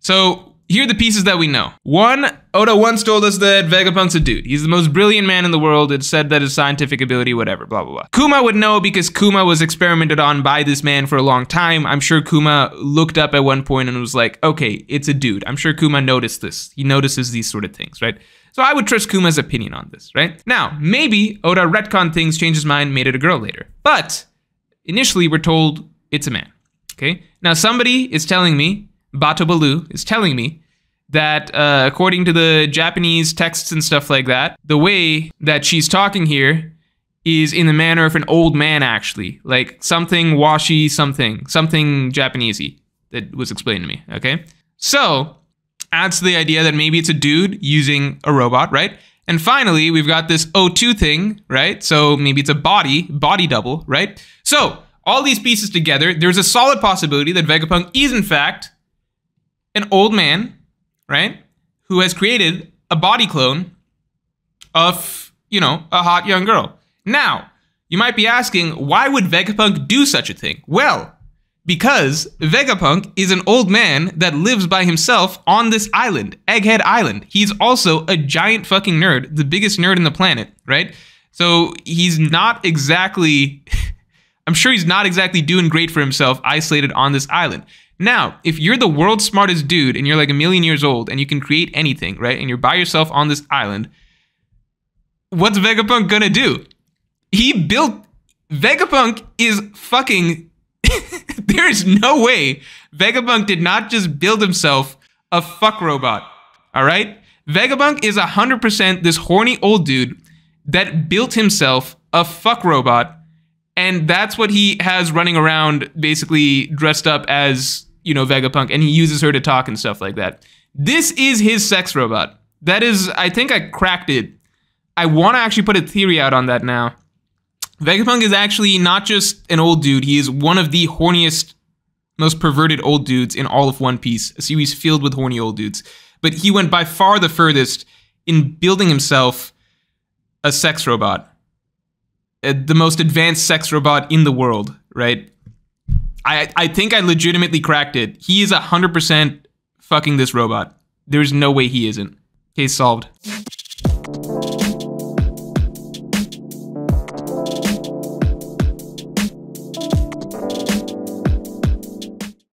So here are the pieces that we know. 1, Oda once told us that Vegapunk's a dude. He's the most brilliant man in the world. It said that his scientific ability, whatever, blah, blah, blah. Kuma would know because Kuma was experimented on by this man for a long time. I'm sure Kuma looked up at one point and was like, okay, it's a dude. I'm sure Kuma noticed this. He notices these sort of things, right? So I would trust Kuma's opinion on this, right? Now, maybe Oda retconned things, changed his mind, made it a girl later. But initially we're told it's a man, okay? Now somebody is telling me, Bato Balu is telling me, that according to the Japanese texts and stuff like that, the way that she's talking here is in the manner of an old man, actually. Like something washi, something Japanesey that was explained to me, okay? So, adds to the idea that maybe it's a dude using a robot, right? And finally, we've got this O2 thing, right? So maybe it's a body double, right? So, all these pieces together, there's a solid possibility that Vegapunk is in fact an old man, right? Who has created a body clone of, you know, a hot young girl. Now, you might be asking, why would Vegapunk do such a thing? Well, because Vegapunk is an old man that lives by himself on this island, Egghead Island. He's also a giant fucking nerd, the biggest nerd in the planet, right? So he's not exactly, I'm sure he's not exactly doing great for himself isolated on this island. Now, if you're the world's smartest dude and you're like 1,000,000 years old and you can create anything, right? And you're by yourself on this island, what's Vegapunk gonna do? Vegapunk is fucking, there is no way Vegapunk did not just build himself a fuck robot, all right? Vegapunk is 100% this horny old dude that built himself a fuck robot, and that's what he has running around basically dressed up as, you know, Vegapunk, and he uses her to talk and stuff like that. This is his sex robot. That is, I think I cracked it. I want to actually put a theory out on that now. Vegapunk is actually not just an old dude. He is one of the horniest, most perverted old dudes in all of One Piece, a series filled with horny old dudes. But he went by far the furthest in building himself a sex robot. The most advanced sex robot in the world, right? I think I legitimately cracked it. He is 100% fucking this robot. There's no way he isn't. Case solved.